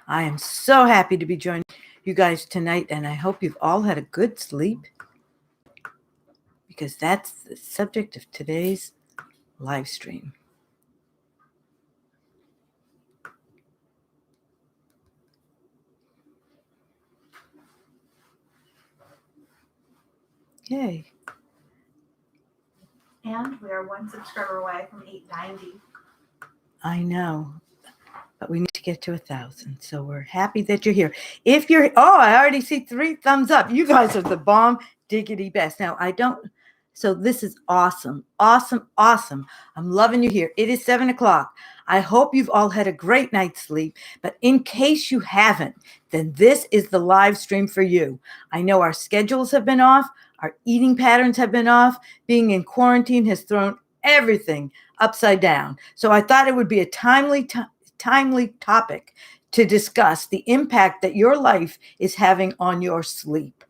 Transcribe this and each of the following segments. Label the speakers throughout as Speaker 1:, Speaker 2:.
Speaker 1: I am so happy to be joining you guys tonight, and I hope you've all had a good sleep because that's the subject of today's live stream. Yay.
Speaker 2: And we are one subscriber away from 890.
Speaker 1: I know, but we need to get to 1,000. So we're happy that you're here. If you're, I already see 3 thumbs up. You guys are the bomb diggity best. Now, so this is awesome, awesome, awesome. I'm loving you here. It is 7 o'clock. I hope you've all had a great night's sleep, but in case you haven't, then this is the live stream for you. I know our schedules have been off. Our eating patterns have been off. Being in quarantine has thrown everything upside down. So I thought it would be a timely topic to discuss the impact that your life is having on your sleep.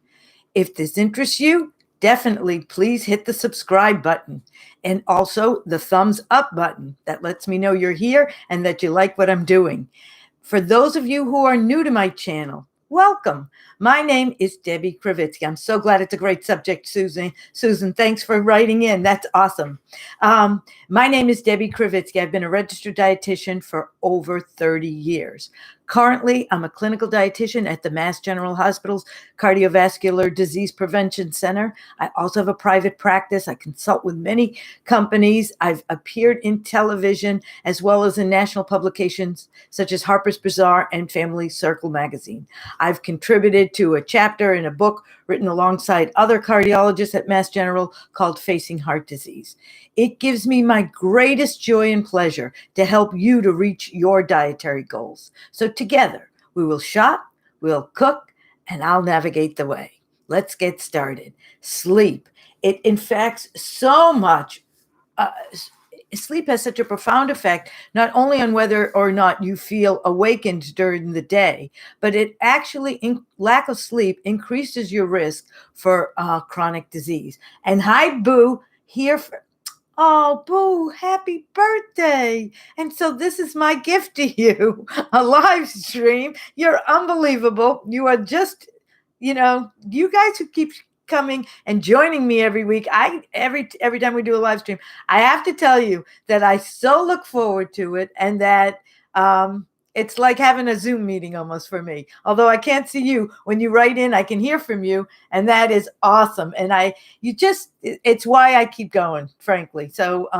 Speaker 1: If this interests you, definitely please hit the subscribe button and also the thumbs up button. That lets me know you're here and that you like what I'm doing. For those of you who are new to my channel, welcome. My name is Debbie Kravitsky. I'm so glad it's a great subject, Susan. Susan, thanks for writing in. That's awesome. My name is Debbie Kravitsky. I've been a registered dietitian for over 30 years. Currently, I'm a clinical dietitian at the Mass General Hospital's Cardiovascular Disease Prevention Center. I also have a private practice. I consult with many companies. I've appeared in television as well as in national publications such as Harper's Bazaar and Family Circle magazine. I've contributed to a chapter in a book written alongside other cardiologists at Mass General called Facing Heart Disease. It gives me my greatest joy and pleasure to help you to reach your dietary goals. So together, we will shop, we'll cook, and I'll navigate the way. Let's get started. Sleep. It infects so much. Sleep has such a profound effect, not only on whether or not you feel awakened during the day, but it actually, lack of sleep increases your risk for chronic disease. And hi, Boo, here for, oh, Boo, happy birthday. And so this is my gift to you, a live stream. You're unbelievable. You are just, you guys who keep coming and joining me every week. Every time we do a live stream, I have to tell you that I so look forward to it, and that it's like having a Zoom meeting almost for me. Although I can't see you, when you write in, I can hear from you, and that is awesome. And it's why I keep going, frankly. So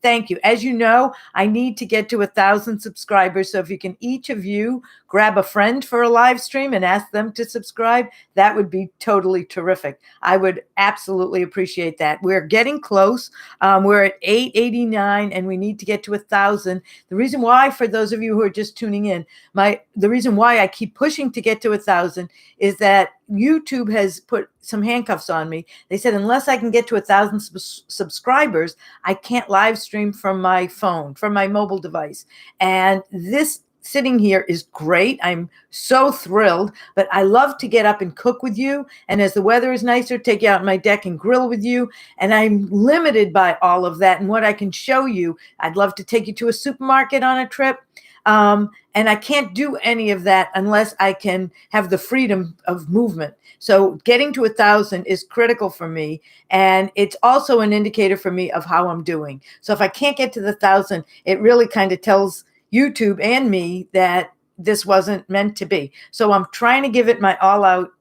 Speaker 1: thank you. As you know, I need to get to 1,000 subscribers. So if you can, each of you, grab a friend for a live stream and ask them to subscribe, that would be totally terrific. I would absolutely appreciate that. We're getting close. We're at 889 and we need to get to 1,000. The reason why, for those of you who are just tuning in, the reason why I keep pushing to get to 1,000 is that YouTube has put some handcuffs on me. They said, unless I can get to 1,000 subscribers, I can't live stream from my phone, from my mobile device. And this sitting here is great. I'm so thrilled, but I love to get up and cook with you. And as the weather is nicer, take you out on my deck and grill with you. And I'm limited by all of that and what I can show you. I'd love to take you to a supermarket on a trip. And I can't do any of that unless I can have the freedom of movement. So getting to 1,000 is critical for me. And it's also an indicator for me of how I'm doing. So if I can't get to the 1,000, it really kind of tells YouTube and me that this wasn't meant to be. So I'm trying to give it my all out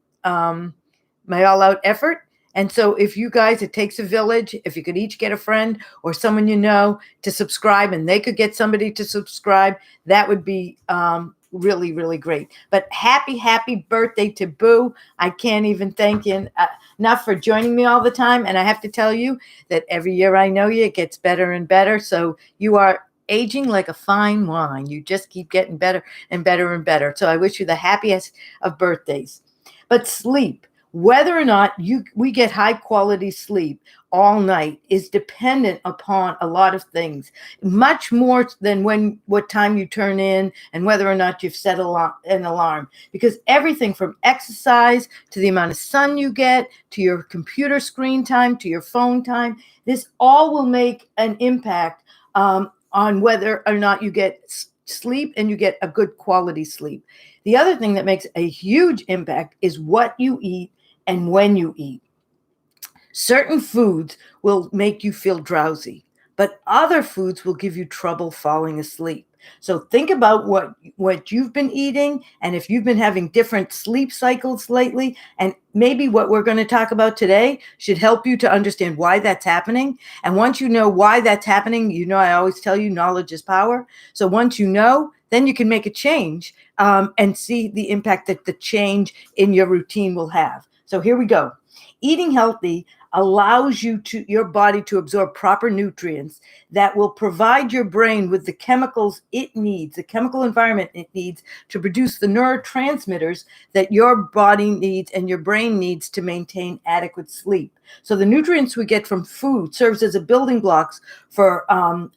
Speaker 1: effort. And so if you guys, it takes a village, if you could each get a friend or someone you know to subscribe, and they could get somebody to subscribe, that would be really, really great. But happy birthday to Boo. I can't even thank you enough for joining me all the time. And I have to tell you that every year I know you, it gets better and better. So you are aging like a fine wine. You just keep getting better and better and better. So I wish you the happiest of birthdays. But sleep, whether or not we get high quality sleep all night, is dependent upon a lot of things, much more than what time you turn in and whether or not you've set an alarm. Because everything from exercise to the amount of sun you get, to your computer screen time, to your phone time, this all will make an impact on whether or not you get sleep and you get a good quality sleep. The other thing that makes a huge impact is what you eat and when you eat. Certain foods will make you feel drowsy, but other foods will give you trouble falling asleep. So think about what you've been eating and if you've been having different sleep cycles lately, and maybe what we're going to talk about today should help you to understand why that's happening. And once you know why that's happening, I always tell you knowledge is power. So once you know, then you can make a change and see the impact that the change in your routine will have. So here we go. Eating healthy allows your body to absorb proper nutrients that will provide your brain with the chemicals it needs, the chemical environment it needs to produce the neurotransmitters that your body needs and your brain needs to maintain adequate sleep. So the nutrients we get from food serves as a building blocks for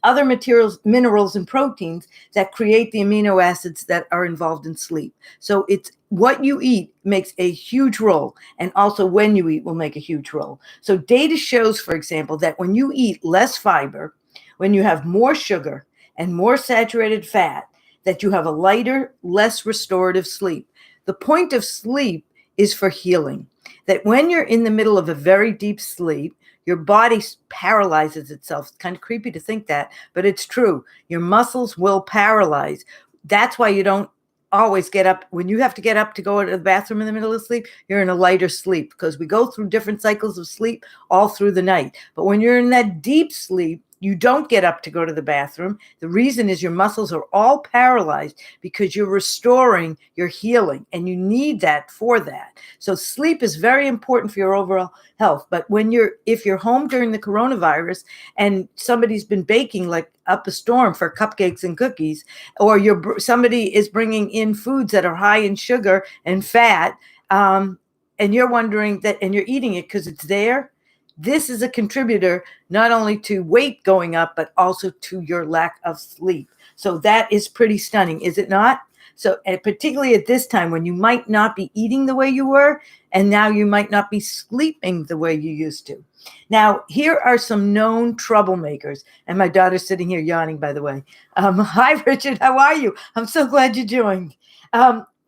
Speaker 1: other materials, minerals, and proteins that create the amino acids that are involved in sleep. So it's what you eat makes a huge role, and also when you eat will make a huge role. So data shows, for example, that when you eat less fiber, when you have more sugar and more saturated fat, that you have a lighter, less restorative sleep. The point of sleep is for healing. That when you're in the middle of a very deep sleep, your body paralyzes itself. It's kind of creepy to think that, but it's true. Your muscles will paralyze. That's why you don't always get up. When you have to get up to go to the bathroom in the middle of sleep, you're in a lighter sleep because we go through different cycles of sleep all through the night. But when you're in that deep sleep, you don't get up to go to the bathroom. The reason is your muscles are all paralyzed because you're restoring, you're healing, and you need that for that. So sleep is very important for your overall health. But if you're home during the coronavirus and somebody's been baking like up a storm for cupcakes and cookies, or somebody is bringing in foods that are high in sugar and fat, and you're wondering that, and you're eating it because it's there, this is a contributor not only to weight going up, but also to your lack of sleep. So that is pretty stunning, is it not? So, and particularly at this time when you might not be eating the way you were, and now you might not be sleeping the way you used to. Now, here are some known troublemakers. And my daughter's sitting here yawning, by the way. Hi, Richard. How are you? I'm so glad you joined.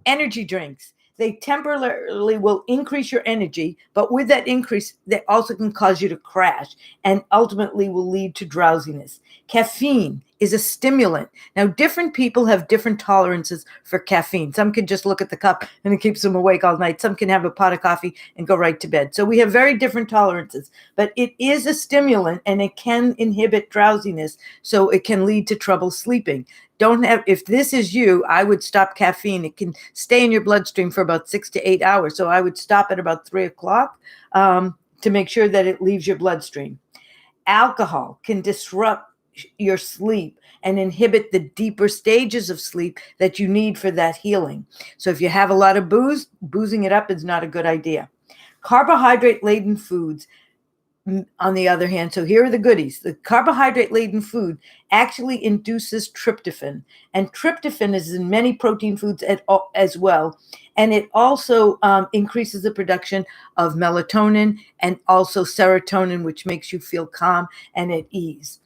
Speaker 1: Energy drinks. They temporarily will increase your energy, but with that increase, they also can cause you to crash and ultimately will lead to drowsiness. Caffeine is a stimulant. Now, different people have different tolerances for caffeine. Some can just look at the cup and it keeps them awake all night. Some can have a pot of coffee and go right to bed. So we have very different tolerances, but it is a stimulant and it can inhibit drowsiness. So it can lead to trouble sleeping. If this is you, I would stop caffeine. It can stay in your bloodstream for about 6 to 8 hours. So I would stop at about 3 o'clock to make sure that it leaves your bloodstream. Alcohol can disrupt your sleep and inhibit the deeper stages of sleep that you need for that healing. So if you have a lot of booze, boozing it up is not a good idea. Carbohydrate-laden foods, on the other hand, so here are the goodies. The carbohydrate-laden food actually induces tryptophan, and tryptophan is in many protein foods as well. And it also increases the production of melatonin and also serotonin, which makes you feel calm and at ease.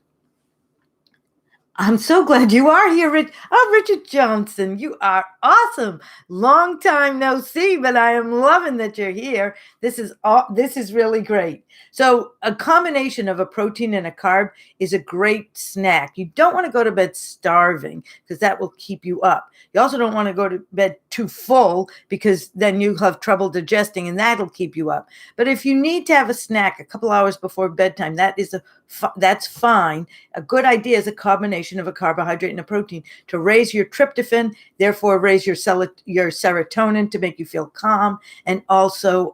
Speaker 1: I'm so glad you are here, Richard Johnson. You are awesome. Long time no see, but I am loving that you're here. This is really great. So a combination of a protein and a carb is a great snack. You don't want to go to bed starving because that will keep you up. You also don't want to go to bed too full because then you'll have trouble digesting and that'll keep you up. But if you need to have a snack a couple hours before bedtime, that's fine. A good idea is a combination of a carbohydrate and a protein to raise your tryptophan, therefore raise your serotonin to make you feel calm, and also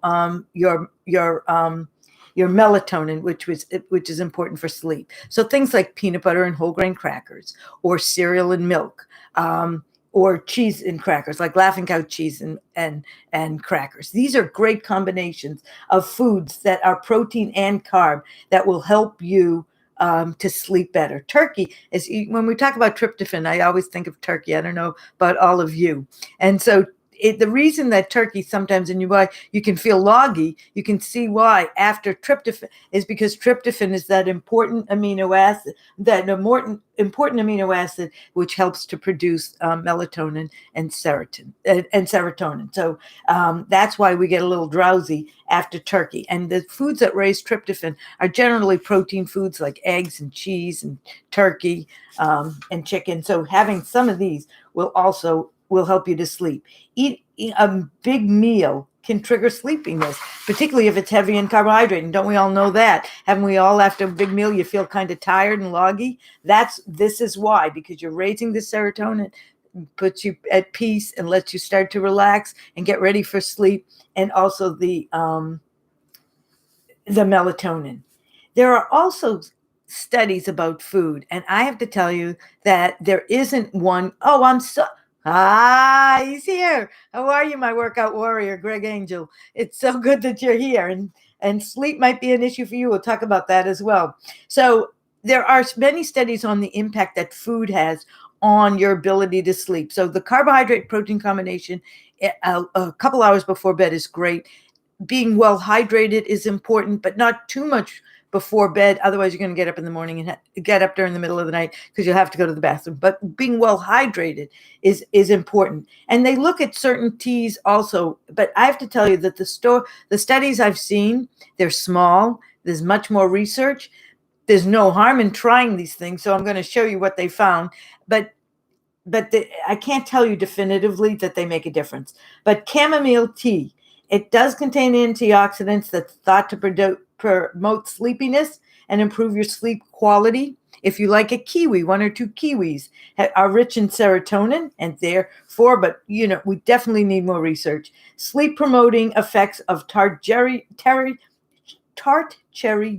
Speaker 1: your melatonin, which is important for sleep. So things like peanut butter and whole grain crackers, or cereal and milk, or cheese and crackers, like Laughing Cow cheese and crackers. These are great combinations of foods that are protein and carb that will help you to sleep better. Turkey when we talk about tryptophan, I always think of turkey. I don't know about all of you. And so the reason that turkey sometimes in your body you can feel loggy, you can see why after tryptophan is because tryptophan is that important amino acid, which helps to produce melatonin and serotonin. So that's why we get a little drowsy after turkey. And the foods that raise tryptophan are generally protein foods like eggs and cheese and turkey and chicken. So having some of these will help you to sleep. Eat a big meal can trigger sleepiness, particularly if it's heavy in carbohydrate. And don't we all know that? Haven't we all, after a big meal, you feel kind of tired and loggy? This is why, because you're raising the serotonin, puts you at peace and lets you start to relax and get ready for sleep, and also the melatonin. There are also studies about food, and I have to tell you that there isn't one. Oh, he's here. How are you, my workout warrior, Greg Angel? It's so good that you're here, and sleep might be an issue for you. We'll talk about that as well. So there are many studies on the impact that food has on your ability to sleep. So the carbohydrate protein combination a couple hours before bed is great. Being well hydrated is important, but not too much before bed. Otherwise, you're going to get up in the morning and get up during the middle of the night because you'll have to go to the bathroom. But being well hydrated is important. And they look at certain teas also. But I have to tell you that the studies I've seen, they're small. There's much more research. There's no harm in trying these things. So I'm going to show you what they found. But I can't tell you definitively that they make a difference. But chamomile tea, it does contain antioxidants that's thought to promote sleepiness and improve your sleep quality. If you like a kiwi, 1 or 2 kiwis are rich in serotonin, and therefore, but we definitely need more research. Sleep promoting effects of tart cherry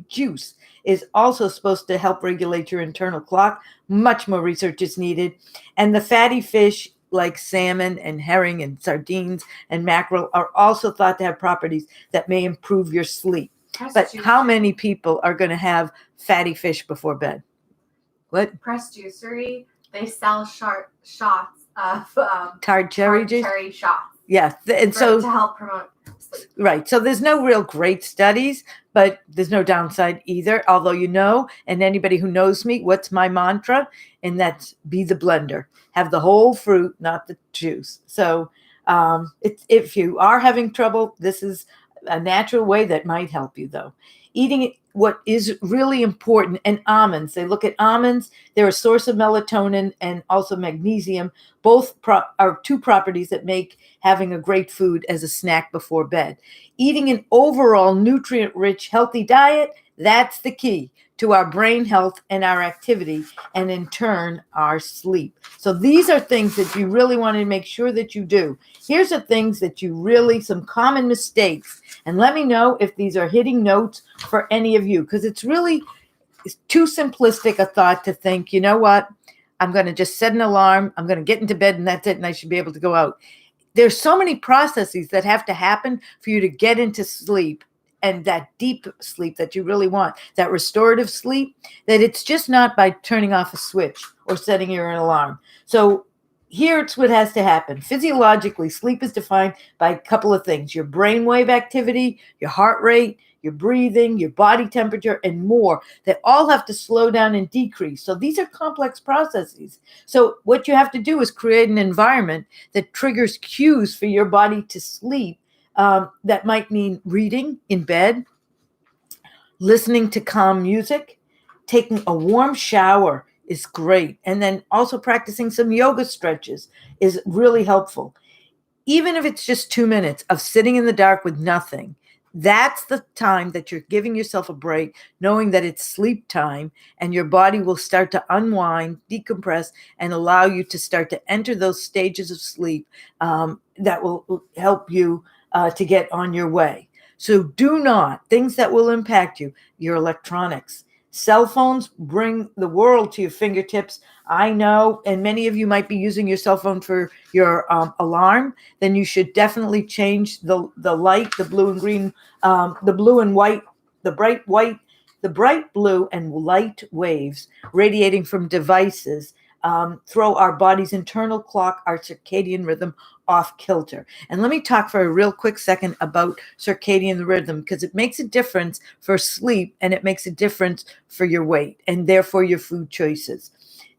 Speaker 1: juice is also supposed to help regulate your internal clock. Much more research is needed. And the fatty fish like salmon and herring and sardines and mackerel are also thought to have properties that may improve your sleep. But how many people are going to have fatty fish before bed? What?
Speaker 2: Press Juicery, they sell shots of
Speaker 1: tart cherry juice?
Speaker 2: Cherry shots.
Speaker 1: Yeah. And so
Speaker 2: to help promote sleep.
Speaker 1: Right. So there's no real great studies, but there's no downside either. Although, and anybody who knows me, what's my mantra? And that's be the blender. Have the whole fruit, not the juice. So if you are having trouble, this is a natural way that might help you, though. Eating what is really important, and almonds. They look at almonds. They're a source of melatonin and also magnesium. Both are 2 properties that make having a great food as a snack before bed. Eating an overall nutrient-rich, healthy diet, that's the key to our brain health and our activity, and in turn, our sleep. So these are things that you really want to make sure that you do. Here's the things that some common mistakes. And let me know if these are hitting notes for any of you, because it's too simplistic a thought to think, you know what, I'm going to just set an alarm, I'm going to get into bed and that's it, and I should be able to go out. There's so many processes that have to happen for you to get into sleep, and that deep sleep that you really want, that restorative sleep, that it's just not by turning off a switch or setting your alarm. So here's what has to happen. Physiologically, sleep is defined by a couple of things: your brainwave activity, your heart rate, your breathing, your body temperature, and more. They all have to slow down and decrease. So these are complex processes. So what you have to do is create an environment that triggers cues for your body to sleep. That might mean reading in bed, listening to calm music, taking a warm shower is great. And then also practicing some yoga stretches is really helpful. Even if it's just 2 minutes of sitting in the dark with nothing, that's the time that you're giving yourself a break, knowing that it's sleep time, and your body will start to unwind, decompress, and allow you to start to enter those stages of sleep that will help you to get on your way. So things that will impact you, your electronics. Cell phones bring the world to your fingertips. I know, and many of you might be using your cell phone for your alarm. Then you should definitely change the light, the blue and green, the blue and white, the bright white, the bright blue and light waves radiating from devices throw our body's internal clock, our circadian rhythm, off kilter. And let me talk for a real quick second about circadian rhythm, because it makes a difference for sleep and it makes a difference for your weight and therefore your food choices.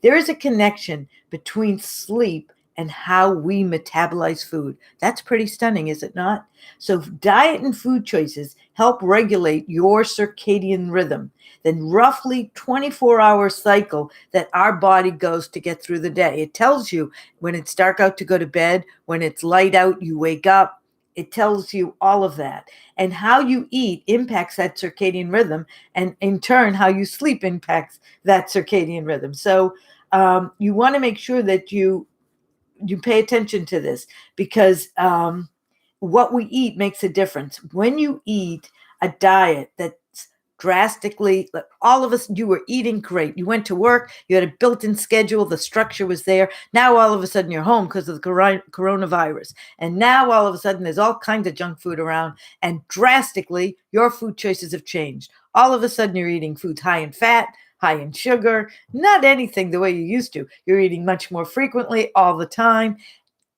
Speaker 1: There is a connection between sleep and how we metabolize food. That's pretty stunning, is it not? So diet and food choices help regulate your circadian rhythm, the roughly 24-hour cycle that our body goes to get through the day. It tells you when it's dark out to go to bed, when it's light out, you wake up. It tells you all of that. And how you eat impacts that circadian rhythm. And in turn, how you sleep impacts that circadian rhythm. So you want to make sure that you pay attention to this, because what we eat makes a difference. When you eat a diet that's drastically, like all of us, you were eating great. You went to work, you had a built-in schedule, the structure was there. Now all of a sudden you're home because of the coronavirus. And now all of a sudden there's all kinds of junk food around, and drastically your food choices have changed. All of a sudden you're eating foods high in fat, high in sugar, not anything the way you used to. You're eating much more frequently all the time.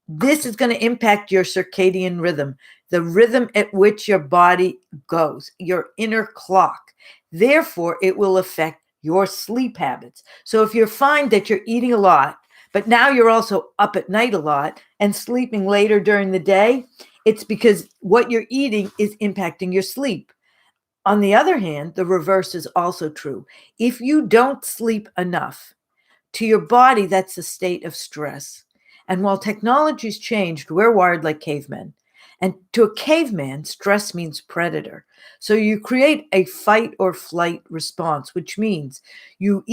Speaker 1: This is going to impact your circadian rhythm, the rhythm at which your body goes, your inner clock. Therefore, it will affect your sleep habits. So if you find that you're eating a lot, but now you're also up at night a lot and sleeping later during the day, it's because what you're eating is impacting your sleep. On the other hand, the reverse is also true. If you don't sleep enough, to your body, that's a state of stress. And while technology's changed, we're wired like cavemen. And to a caveman, stress means predator. So you create a fight or flight response, which means you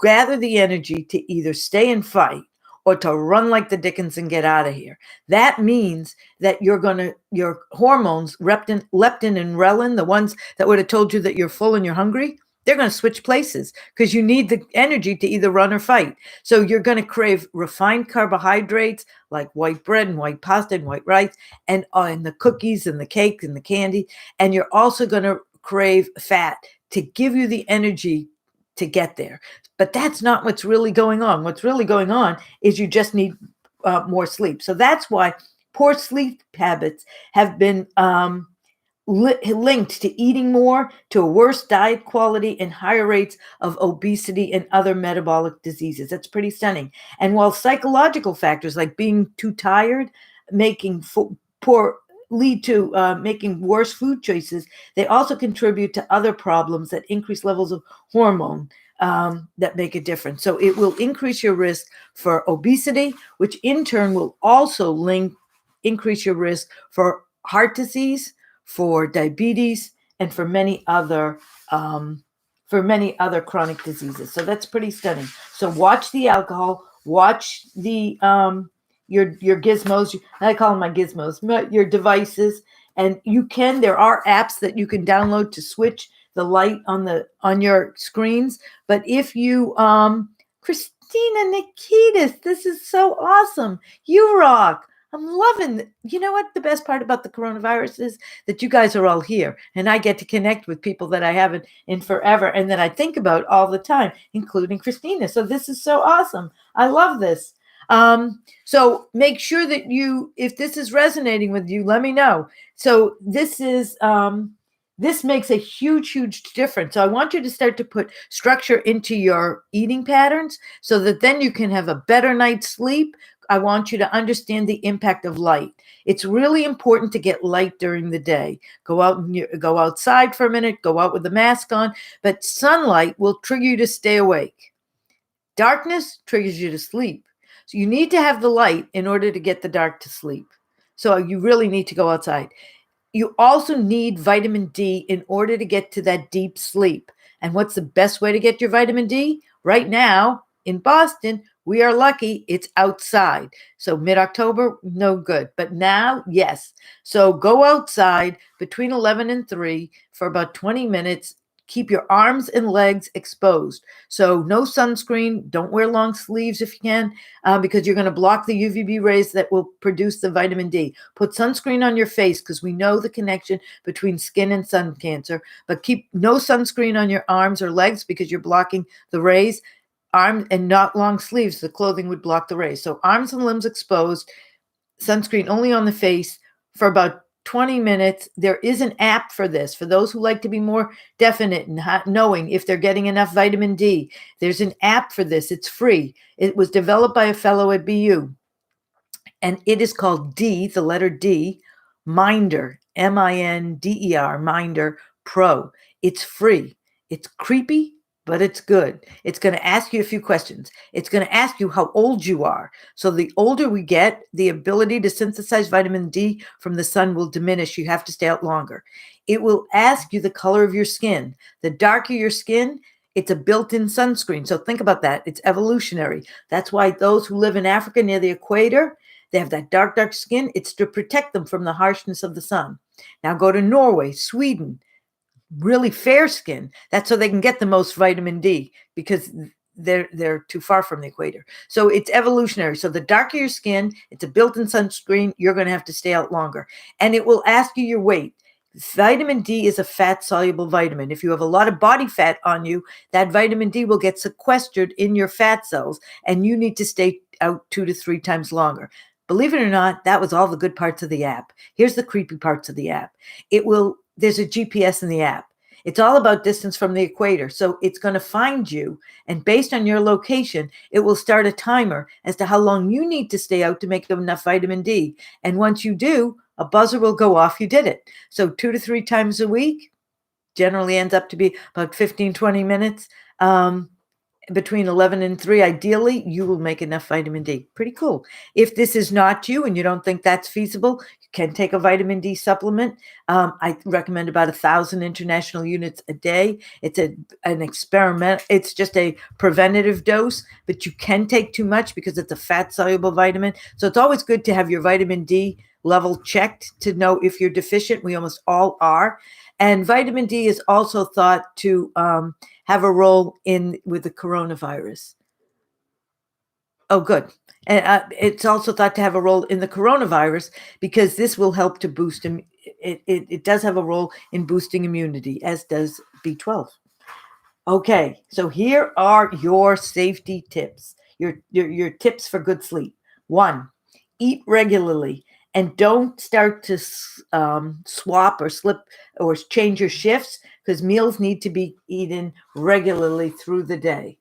Speaker 1: gather the energy to either stay and fight or to run like the dickens and get out of here. That means that your hormones, leptin and ghrelin, the ones that would have told you that you're full and you're hungry, they're going to switch places because you need the energy to either run or fight. So you're going to crave refined carbohydrates like white bread and white pasta and white rice and the cookies and the cake and the candy. And you're also going to crave fat to give you the energy to get there. But that's not what's really going on. What's really going on is you just need more sleep. So that's why poor sleep habits have been linked to eating more, to a worse diet quality, and higher rates of obesity and other metabolic diseases. That's pretty stunning. And while psychological factors like being too tired, making lead to making worse food choices, they also contribute to other problems that increase levels of hormone that make a difference. So it will increase your risk for obesity, which in turn will also increase your risk for heart disease, for diabetes, and for many other chronic diseases. So that's pretty stunning. So watch the alcohol, watch the your gizmos. I call them my gizmos, your devices, and there are apps that you can download to switch the light on your screens. But if you Christina Nikitas, this is so awesome. You rock. I'm loving, you know what the best part about the coronavirus is? That you guys are all here and I get to connect with people that I haven't in forever and that I think about all the time, including Christina. So this is so awesome. I love this. So make sure that if this is resonating with you, let me know. So this makes a huge, huge difference. So I want you to start to put structure into your eating patterns so that then you can have a better night's sleep. I want you to understand the impact of light. It's really important to get light during the day. Go outside for a minute, go out with a mask on, but sunlight will trigger you to stay awake. Darkness triggers you to sleep. So you need to have the light in order to get the dark to sleep. So you really need to go outside. You also need vitamin D in order to get to that deep sleep. And what's the best way to get your vitamin D? Right now in Boston, we are lucky it's outside. So mid-October, no good. But now, yes. So go outside between 11 and 3 for about 20 minutes. Keep your arms and legs exposed. So no sunscreen. Don't wear long sleeves if you can, because you're going to block the UVB rays that will produce the vitamin D. Put sunscreen on your face because we know the connection between skin and sun cancer. But keep no sunscreen on your arms or legs because you're blocking the rays. arms and not long sleeves. The clothing would block the rays. So arms and limbs exposed, sunscreen only on the face for about 20 minutes. There is an app for this. For those who like to be more definite and knowing if they're getting enough vitamin D, there's an app for this. It's free. It was developed by a fellow at BU. And it is called D, the letter D, Minder, Minder, Minder Pro. It's free. It's creepy, but it's good. It's going to ask you a few questions. It's going to ask you how old you are. So the older we get, the ability to synthesize vitamin D from the sun will diminish. You have to stay out longer. It will ask you the color of your skin. The darker your skin, it's a built-in sunscreen. So think about that. It's evolutionary. That's why those who live in Africa near the equator, they have that dark skin. It's to protect them from the harshness of the sun. Now go to Norway, Sweden, really fair skin. That's so they can get the most vitamin D because they're too far from the equator. So it's evolutionary. So the darker your skin, it's a built-in sunscreen. You're going to have to stay out longer. And it will ask you your weight. Vitamin D is a fat-soluble vitamin. If you have a lot of body fat on you, that vitamin D will get sequestered in your fat cells, and you need to stay out 2 to 3 times longer. Believe it or not, that was all the good parts of the app. Here's the creepy parts of the app. There's a GPS in the app. It's all about distance from the equator. So it's going to find you, and based on your location, it will start a timer as to how long you need to stay out to make enough vitamin D. And once you do, a buzzer will go off. You did it. So 2 to 3 times a week generally ends up to be about 15, 20 minutes. Between 11 and 3, ideally, you will make enough vitamin D. Pretty cool. If this is not you and you don't think that's feasible, you can take a vitamin D supplement. I recommend about 1,000 international units a day. It's an experiment. It's just a preventative dose, but you can take too much because it's a fat-soluble vitamin. So it's always good to have your vitamin D level checked to know if you're deficient. We almost all are. And vitamin D is also thought to have a role with the coronavirus. Oh, good. And it's also thought to have a role in the coronavirus because this will help to boost it does have a role in boosting immunity, as does B12. Okay, so here are your safety tips, your tips for good sleep. 1, eat regularly. And don't start to swap or slip or change your shifts because meals need to be eaten regularly through the day.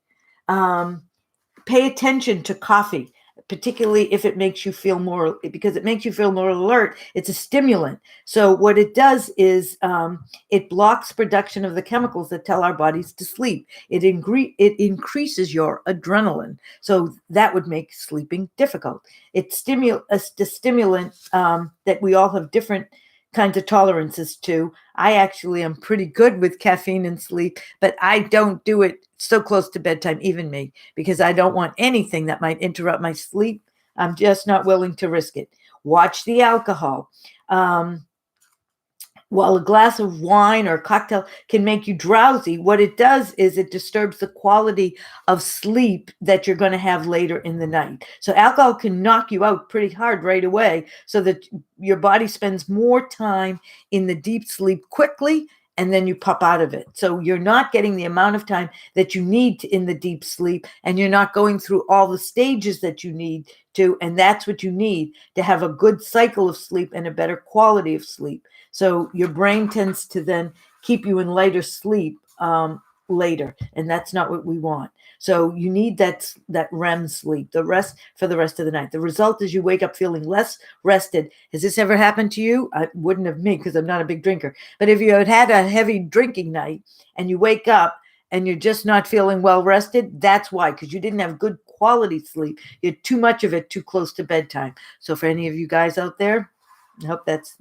Speaker 1: Pay attention to coffee, particularly if it makes you feel more, because it makes you feel more alert. It's a stimulant. So what it does is it blocks production of the chemicals that tell our bodies to sleep. It increases your adrenaline. So that would make sleeping difficult. It's a stimulant that we all have different kinds of tolerances to. I actually am pretty good with caffeine and sleep, but I don't do it so close to bedtime, even me, because I don't want anything that might interrupt my sleep. I'm just not willing to risk it. Watch the alcohol. While a glass of wine or cocktail can make you drowsy, what it does is it disturbs the quality of sleep that you're going to have later in the night. So alcohol can knock you out pretty hard right away so that your body spends more time in the deep sleep quickly, and then you pop out of it. So you're not getting the amount of time that you need in the deep sleep, and you're not going through all the stages that you need to, and that's what you need to have a good cycle of sleep and a better quality of sleep. So your brain tends to then keep you in lighter sleep later, and that's not what we want. So you need that REM sleep, for the rest of the night. The result is you wake up feeling less rested. Has this ever happened to you? I wouldn't have me because I'm not a big drinker. But if you had a heavy drinking night and you wake up and you're just not feeling well rested, that's why, because you didn't have good quality sleep. You had too much of it too close to bedtime. So for any of you guys out there, I hope that's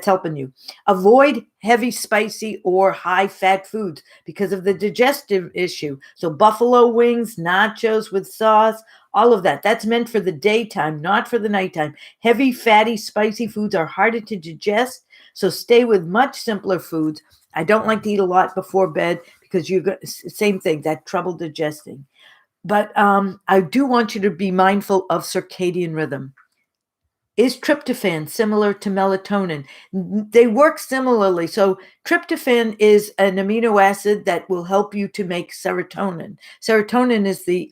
Speaker 1: helping you. Avoid heavy, spicy, or high-fat foods because of the digestive issue. So buffalo wings, nachos with sauce, all of that. That's meant for the daytime, not for the nighttime. Heavy, fatty, spicy foods are harder to digest, so stay with much simpler foods. I don't like to eat a lot before bed because same thing, that trouble digesting. But I do want you to be mindful of circadian rhythm. Is tryptophan similar to melatonin? They work similarly. So tryptophan is an amino acid that will help you to make serotonin. Serotonin is the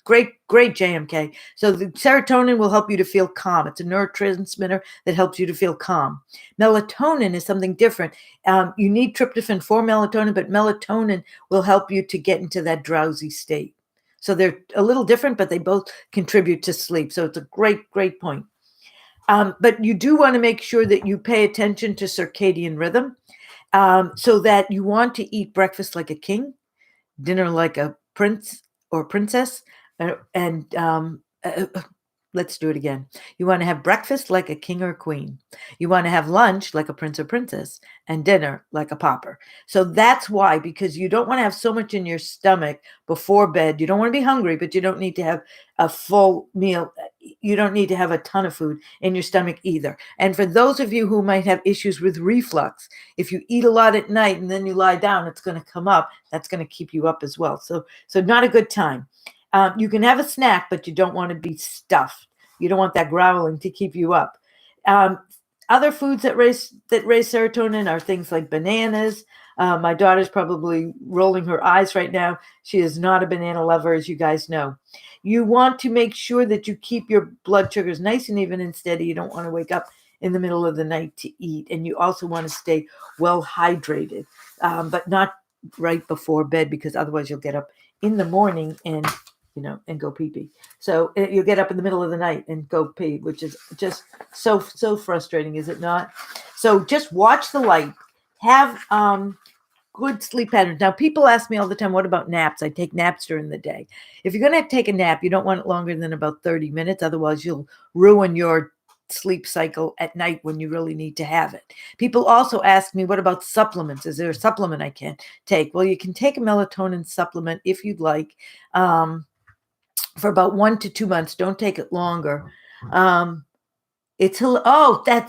Speaker 1: great JMK. So the serotonin will help you to feel calm. It's a neurotransmitter that helps you to feel calm. Melatonin is something different. You need tryptophan for melatonin, but melatonin will help you to get into that drowsy state. So they're a little different, but they both contribute to sleep. So it's a great point. But you do want to make sure that you pay attention to circadian rhythm, so that you want to eat breakfast like a king, dinner like a prince or princess, and let's do it again. You want to have breakfast like a king or queen. You want to have lunch like a prince or princess, and dinner like a pauper. So that's why, because you don't want to have so much in your stomach before bed. You don't want to be hungry, but you don't need to have a full meal. You don't need to have a ton of food in your stomach either. And for those of you who might have issues with reflux, if you eat a lot at night and then you lie down, it's going to come up. That's going to keep you up as well. So not a good time. You can have a snack, but you don't want to be stuffed. You don't want that growling to keep you up. Other foods that raise serotonin are things like bananas. My daughter's probably rolling her eyes right now. She is not a banana lover, as you guys know. You want to make sure that you keep your blood sugars nice and even and steady. You don't want to wake up in the middle of the night to eat. And you also want to stay well hydrated, but not right before bed, because otherwise you'll get up in the morning and go pee. So you'll get up in the middle of the night and go pee, which is just so frustrating, is it not? So just watch the light. Have good sleep patterns. Now, people ask me all the time, what about naps? I take naps during the day. If you're going to take a nap, you don't want it longer than about 30 minutes. Otherwise, you'll ruin your sleep cycle at night when you really need to have it. People also ask me, what about supplements? Is there a supplement I can take? Well, you can take a melatonin supplement if you'd like, for about 1 to 2 months. Don't take it longer. That's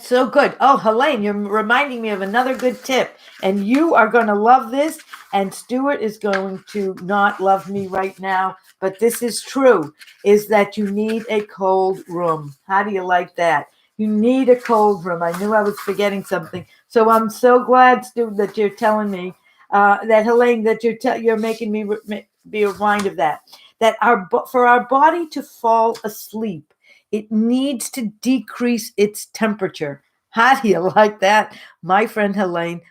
Speaker 1: so good. Oh, Helene, you're reminding me of another good tip, and you are going to love this, and Stuart is going to not love me right now, but this is true, is that you need a cold room. How do you like that? You need a cold room. I knew I was forgetting something. So I'm so glad, Stuart, that you're telling me, that Helene, that you're making me be reminded of that. That for our body to fall asleep, it needs to decrease its temperature. How do you like that? My friend Helene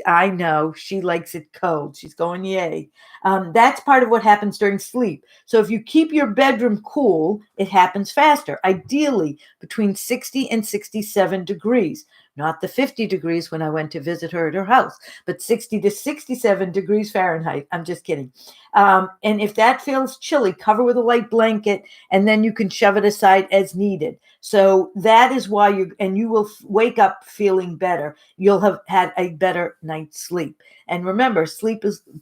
Speaker 1: I know she likes it cold. She's going, yay. That's part of what happens during sleep. So if you keep your bedroom cool, it happens faster, ideally between 60 and 67 degrees. Not the 50 degrees when I went to visit her at her house, but 60 to 67 degrees Fahrenheit. I'm just kidding. And if that feels chilly, cover with a light blanket, and then you can shove it aside as needed. So that is why you will wake up feeling better. You'll have had a better night's sleep. And remember,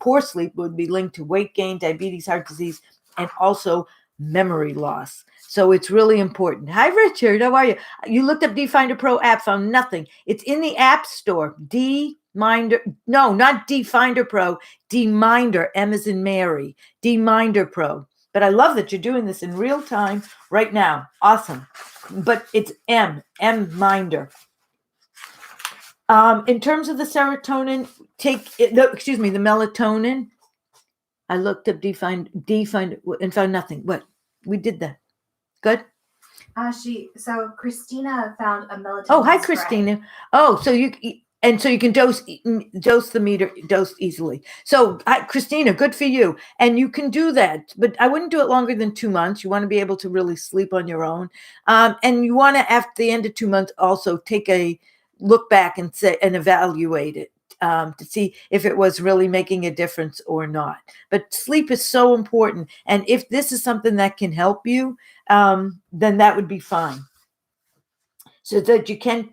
Speaker 1: poor sleep would be linked to weight gain, diabetes, heart disease, and also memory loss. So it's really important. Hi, Richard. How are you? You looked up DFinder Pro app, found nothing. It's in the App Store. No, not DFinder Pro. DMinder, M as in Mary. DMinder Pro. But I love that you're doing this in real time right now. Awesome. But it's MMinder. In terms of the serotonin, the melatonin. I looked up DFinder and found nothing. What? We did that. Good.
Speaker 2: So Christina found a melatonin.
Speaker 1: Oh, hi,
Speaker 2: spray.
Speaker 1: Christina. Oh, so you can dose the meter easily. So, Christina, good for you. And you can do that, but I wouldn't do it longer than 2 months. You want to be able to really sleep on your own. And you want to, after the end of 2 months, also take a look back and evaluate it. To see if it was really making a difference or not. But sleep is so important. And if this is something that can help you, then that would be fine. So that you can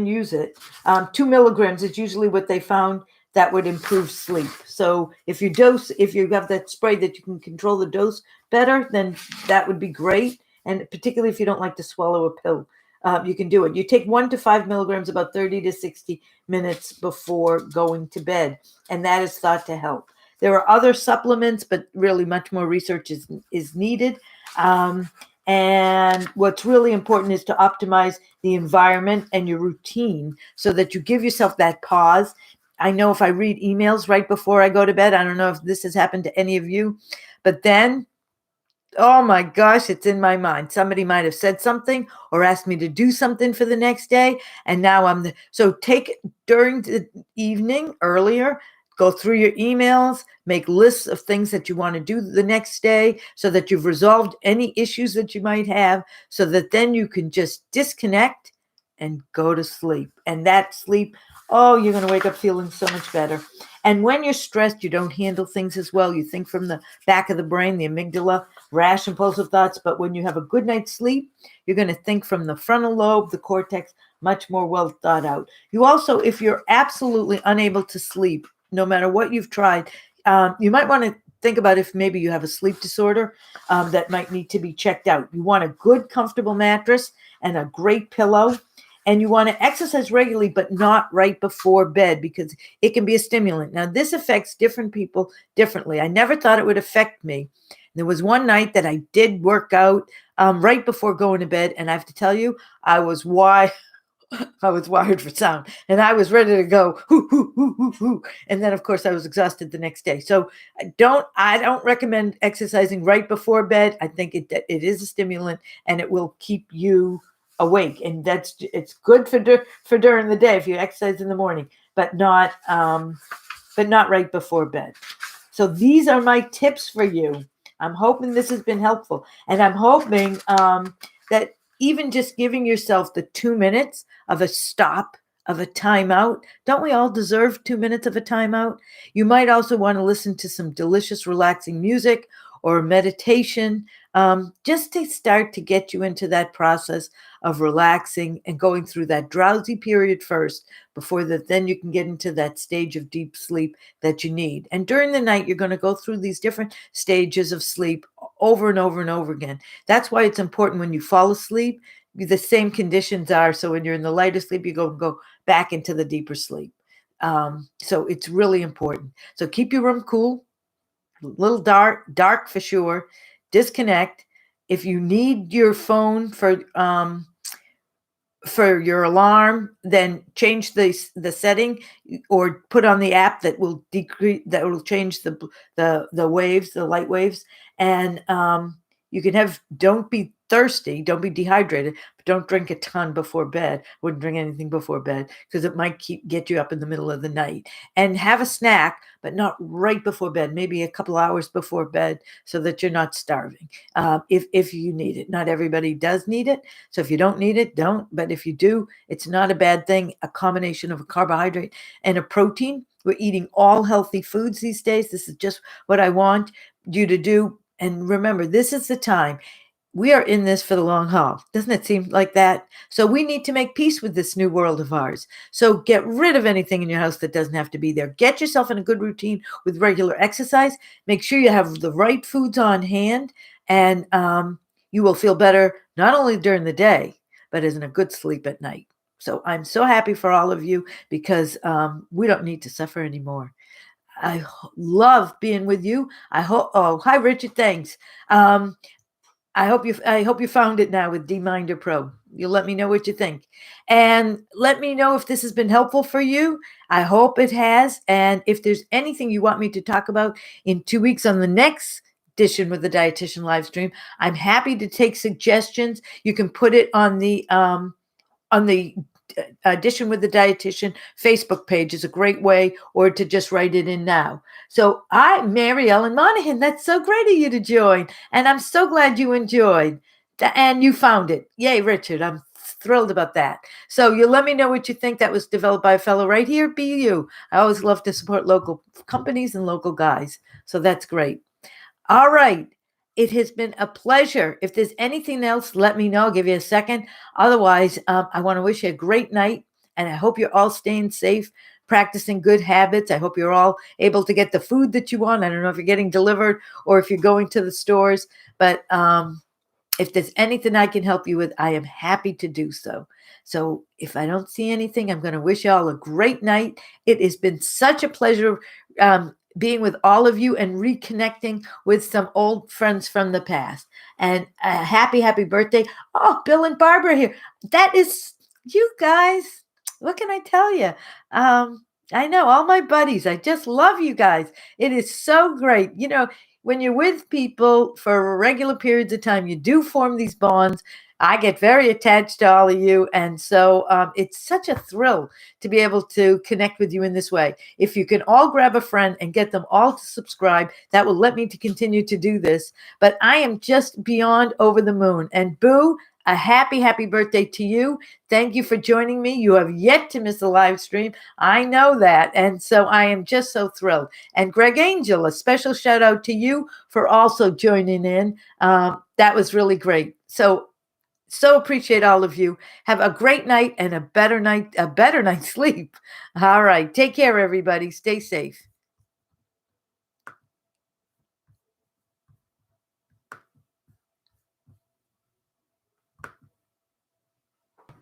Speaker 1: use it. 2 milligrams is usually what they found that would improve sleep. So if you have that spray that you can control the dose better, then that would be great. And particularly if you don't like to swallow a pill. You can do it. You take 1 to 5 milligrams about 30 to 60 minutes before going to bed, and that is thought to help. There are other supplements, but really much more research is needed. And what's really important is to optimize the environment and your routine so that you give yourself that pause. I know if I read emails right before I go to bed, I don't know if this has happened to any of you, but then, oh my gosh, it's in my mind. Somebody might have said something or asked me to do something for the next day. And now so take it during the evening earlier, go through your emails, make lists of things that you want to do the next day so that you've resolved any issues that you might have, so that then you can just disconnect and go to sleep. And that sleep, oh, you're going to wake up feeling so much better. And when you're stressed, you don't handle things as well. You think from the back of the brain, the amygdala, rash, impulsive thoughts. But when you have a good night's sleep, you're going to think from the frontal lobe, the cortex, much more well thought out. You also, if you're absolutely unable to sleep, no matter what you've tried, you might want to think about if maybe you have a sleep disorder that might need to be checked out. You want a good, comfortable mattress and a great pillow. And you want to exercise regularly, but not right before bed, because it can be a stimulant. Now, this affects different people differently. I never thought it would affect me. There was one night that I did work out right before going to bed. And I have to tell you, I was wired for sound, and I was ready to go. Hoo, hoo, hoo, hoo, hoo. And then, of course, I was exhausted the next day. So I don't recommend exercising right before bed. I think it is a stimulant, and it will keep you awake, and it's good for during the day if you exercise in the morning, but not right before bed. So these are my tips for you. I'm hoping this has been helpful, and I'm hoping that even just giving yourself the 2 minutes of a stop, of a timeout. Don't we all deserve 2 minutes of a timeout? You might also want to listen to some delicious, relaxing music or meditation, just to start to get you into that process of relaxing and going through that drowsy period first, before then you can get into that stage of deep sleep that you need. And during the night, you're going to go through these different stages of sleep over and over and over again. That's why it's important when you fall asleep, the same conditions are. So when you're in the lighter sleep, you go back into the deeper sleep. So it's really important. So keep your room cool, a little dark for sure. Disconnect. If you need your phone for your alarm, then change the setting, or put on the app that will change the waves, the light waves. And you can don't be thirsty, don't be dehydrated, but don't drink a ton before bed. Wouldn't drink anything before bed, because it might get you up in the middle of the night. And have a snack, but not right before bed, maybe a couple hours before bed, so that you're not starving. If you need it. Not everybody does need it. So if you don't need it, don't. But if you do, it's not a bad thing. A combination of a carbohydrate and a protein. We're eating all healthy foods these days. This is just what I want you to do. And remember, this is the time. We are in this for the long haul. Doesn't it seem like that? So we need to make peace with this new world of ours. So get rid of anything in your house that doesn't have to be there. Get yourself in a good routine with regular exercise. Make sure you have the right foods on hand, and you will feel better not only during the day, but as in a good sleep at night. So I'm so happy for all of you, because we don't need to suffer anymore. I love being with you. I hope. Oh, hi, Richard. Thanks. I hope you found it now with DMinder Pro. You'll let me know what you think. And let me know if this has been helpful for you. I hope it has. And if there's anything you want me to talk about in 2 weeks on the next Dishin with the Dietitian live stream, I'm happy to take suggestions. You can put it on the Dishin with the Dietitian Facebook page is a great way, or to just write it in now. So I'm Mary Ellen Monahan. That's so great of you to join. And I'm so glad you enjoyed and you found it. Yay, Richard. I'm thrilled about that. So you let me know what you think. That was developed by a fellow right here, BU. I always love to support local companies and local guys. So that's great. All right. It has been a pleasure. If there's anything else, let me know. I'll give you a second. Otherwise, I want to wish you a great night, and I hope you're all staying safe, practicing good habits. I hope you're all able to get the food that you want. I don't know if you're getting delivered or if you're going to the stores, but if there's anything I can help you with, I am happy to do so. So if I don't see anything, I'm going to wish you all a great night. It has been such a pleasure being with all of you and reconnecting with some old friends from the past. And happy birthday. Oh, Bill and Barbara here. That is you guys. What can I tell you? I know all my buddies. I just love you guys. It is so great. When you're with people for regular periods of time, you do form these bonds. I get very attached to all of you. And so it's such a thrill to be able to connect with you in this way. If you can all grab a friend and get them all to subscribe, that will let me to continue to do this. But I am just beyond over the moon. And Boo, a happy birthday to you. Thank you for joining me. You have yet to miss a live stream. I know that. And so I am just so thrilled. And Greg Angel, a special shout out to you for also joining in. That was really great. So appreciate all of you. Have a great night and a better night's sleep. All right. Take care, everybody. Stay safe.